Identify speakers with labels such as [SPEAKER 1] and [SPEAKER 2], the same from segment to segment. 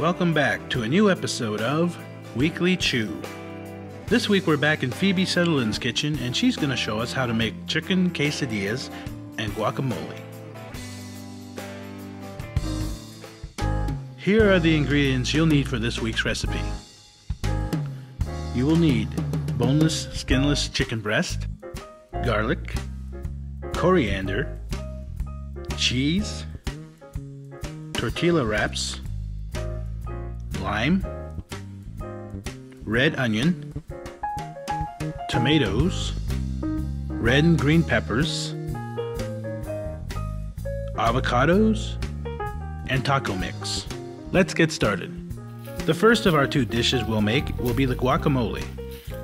[SPEAKER 1] Welcome back to a new episode of Weekly Chew. This week we're back in Phoebe Sutherland's kitchen and she's going to show us how to make chicken quesadillas and guacamole. Here are the ingredients you'll need for this week's recipe. You will need boneless, skinless chicken breast, garlic, coriander, cheese, tortilla wraps, lime, red onion, tomatoes, red and green peppers, avocados, and taco mix. Let's get started. The first of our two dishes we'll make will be the guacamole,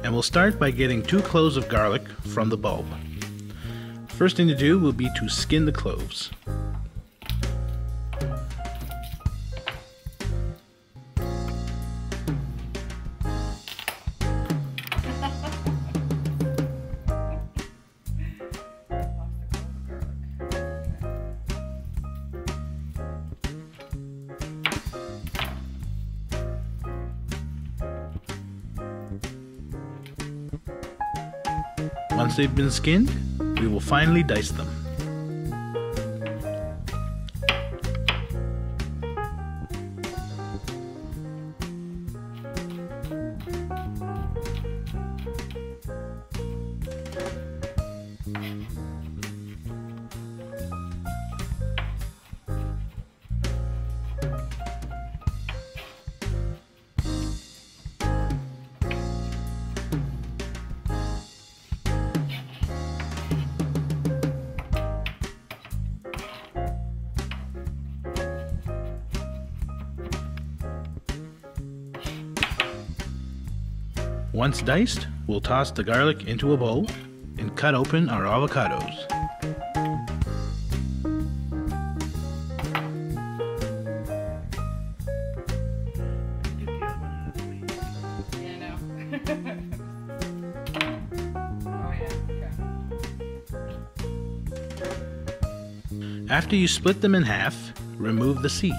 [SPEAKER 1] and we'll start by getting 2 cloves of garlic from the bulb. First thing to do will be to skin the cloves. Once they've been skinned, we will finally dice them. Once diced, we'll toss the garlic into a bowl and cut open our avocados. After you split them in half, remove the seed.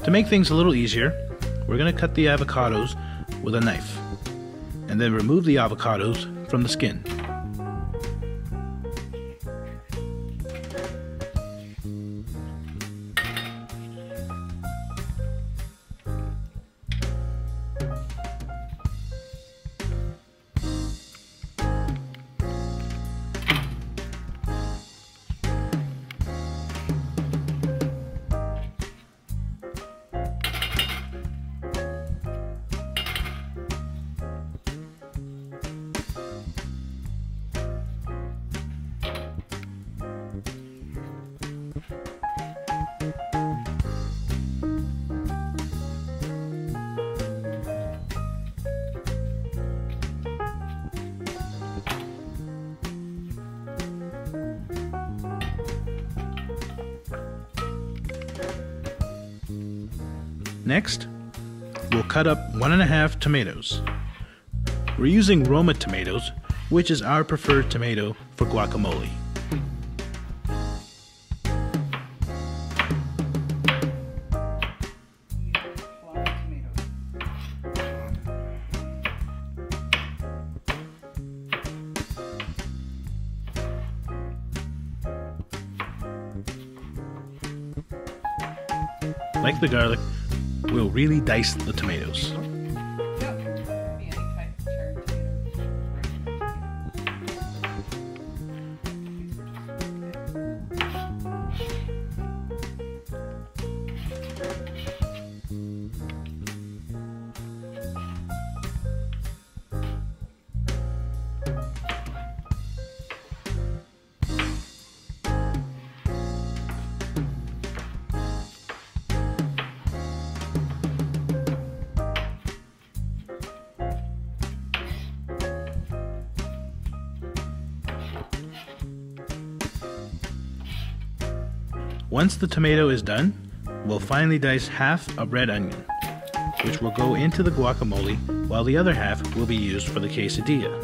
[SPEAKER 1] To make things a little easier, we're going to cut the avocados with a knife and then remove the avocados from the skin. Next, we'll cut up 1½ tomatoes. We're using Roma tomatoes, which is our preferred tomato for guacamole. Like the garlic, we'll really dice the tomatoes. Once the tomato is done, we'll finally dice half a red onion, which will go into the guacamole while the other half will be used for the quesadilla.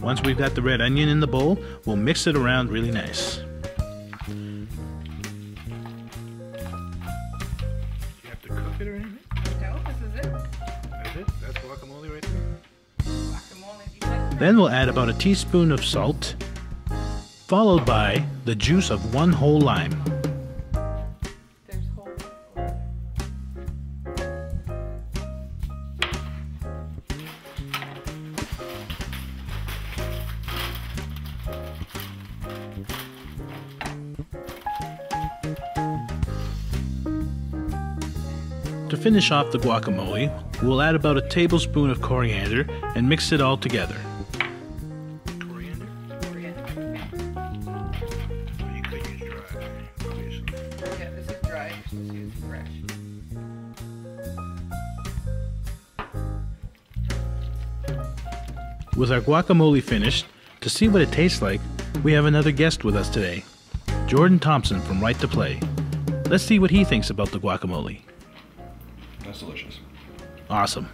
[SPEAKER 1] Once we've got the red onion in the bowl, we'll mix it around really nice. You have to cook it or anything?
[SPEAKER 2] No, this is it.
[SPEAKER 1] That's it? That's guacamole right there?
[SPEAKER 2] Guacamole.
[SPEAKER 1] Then we'll add about a teaspoon of salt, followed by the juice of 1 whole lime.
[SPEAKER 2] There's whole.
[SPEAKER 1] To finish off the guacamole, we'll add about a tablespoon of coriander and mix it all together. Coriander? You could use dry, obviously.
[SPEAKER 2] Yeah, this is dry. You're supposed to use fresh.
[SPEAKER 1] With our guacamole finished, to see what it tastes like, we have another guest with us today, Jordan Thompson from Right to Play. Let's see what he thinks about the guacamole.
[SPEAKER 3] That's delicious.
[SPEAKER 1] Awesome.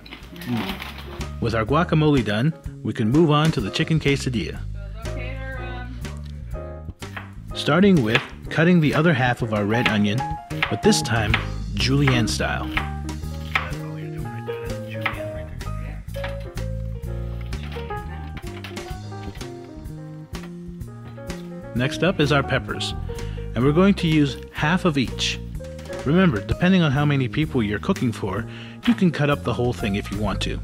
[SPEAKER 1] With our guacamole done, we can move on to the chicken quesadilla. Starting with cutting the other half of our red onion, but this time julienne style. That's all you're doing right there, that's julienne right there. Next up is our peppers, and we're going to use half of each. Remember, depending on how many people you're cooking for, you can cut up the whole thing if you want to.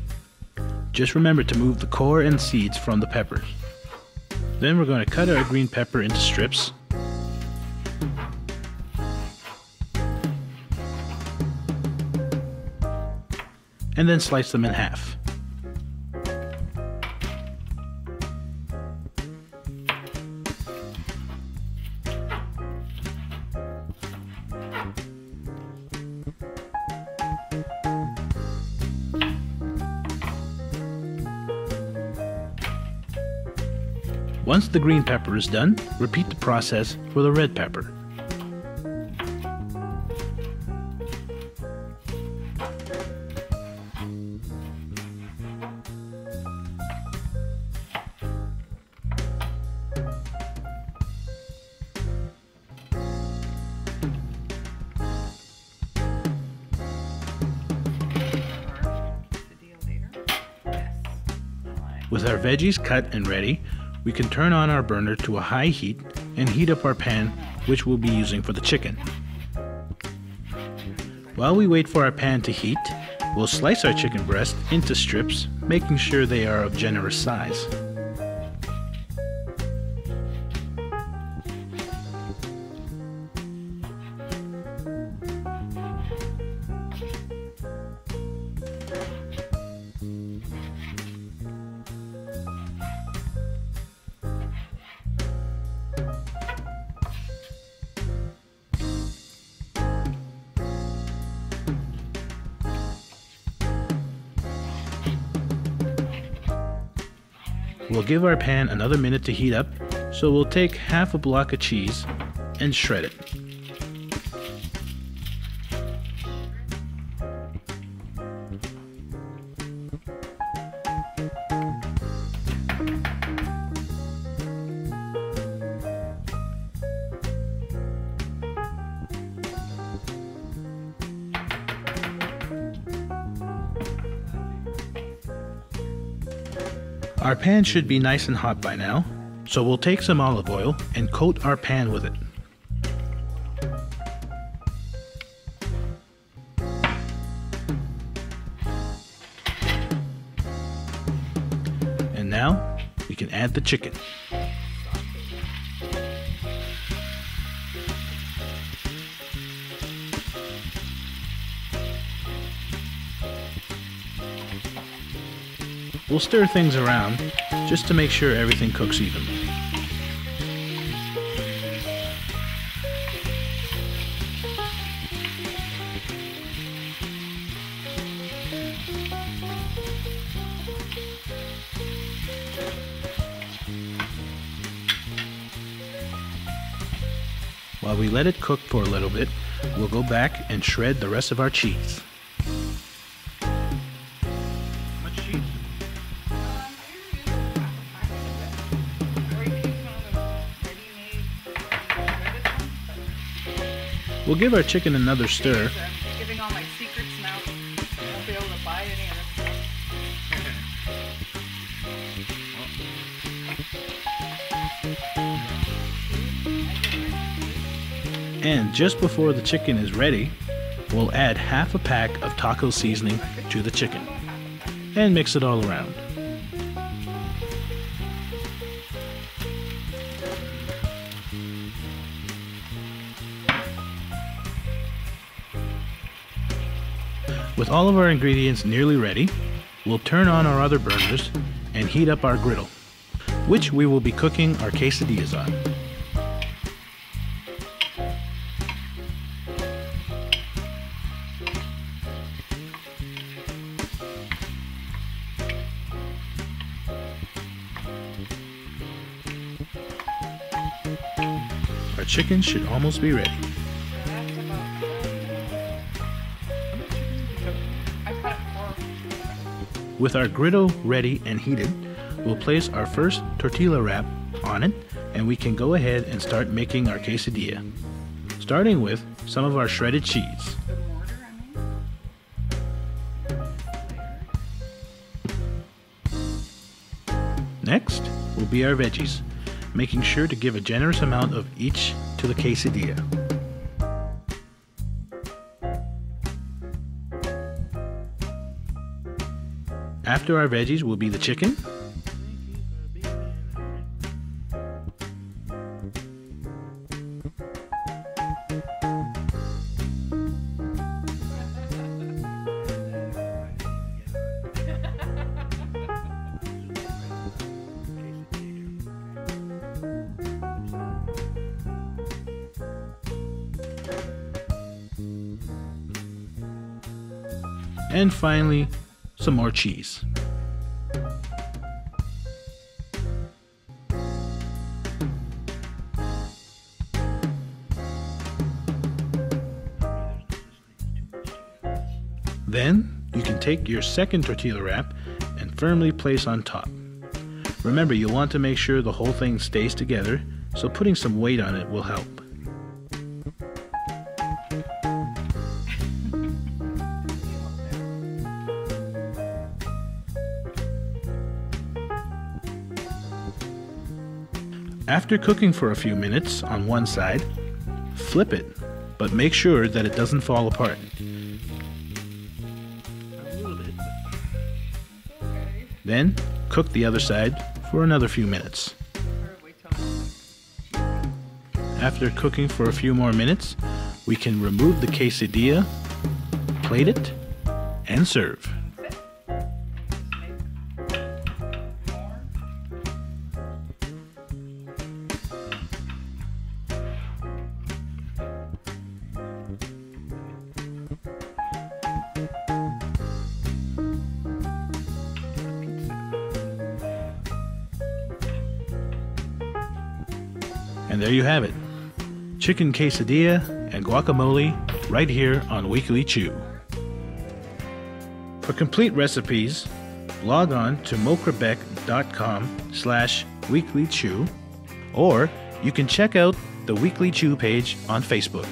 [SPEAKER 1] Just remember to move the core and seeds from the peppers. Then we're going to cut our green pepper into strips. And then slice them in half. Once the green pepper is done, repeat the process for the red pepper. With our veggies cut and ready, we can turn on our burner to a high heat and heat up our pan, which we'll be using for the chicken. While we wait for our pan to heat, we'll slice our chicken breast into strips, making sure they are of generous size. We'll give our pan another minute to heat up, so we'll take half a block of cheese and shred it. Our pan should be nice and hot by now, so we'll take some olive oil and coat our pan with it. And now we can add the chicken. We'll stir things around just to make sure everything cooks evenly. While we let it cook for a little bit, we'll go back and shred the rest of our cheese. We'll give our chicken another stir.
[SPEAKER 2] I'm giving all my secrets now. I won't be able to buy any of this stuff.
[SPEAKER 1] And just before the chicken is ready, we'll add half a pack of taco seasoning to the chicken and mix it all around. With all of our ingredients nearly ready, we'll turn on our other burners and heat up our griddle, which we will be cooking our quesadillas on. Our chicken should almost be ready. With our griddle ready and heated, we'll place our first tortilla wrap on it, and we can go ahead and start making our quesadilla, starting with some of our shredded cheese.
[SPEAKER 2] The mortar,
[SPEAKER 1] Next will be our veggies, making sure to give a generous amount of each to the quesadilla. After our veggies will be the chicken, and finally some more cheese. Then you can take your second tortilla wrap and firmly place on top. Remember, you'll want to make sure the whole thing stays together, so putting some weight on it will help. After cooking for a few minutes on one side, flip it, but make sure that it doesn't fall apart. Then, cook the other side for another few minutes. After cooking for a few more minutes, we can remove the quesadilla, plate it, and serve. And there you have it, chicken quesadilla and guacamole right here on Weekly Chew. For complete recipes, log on to mocrebec.com/weeklychew, or you can check out the Weekly Chew page on Facebook.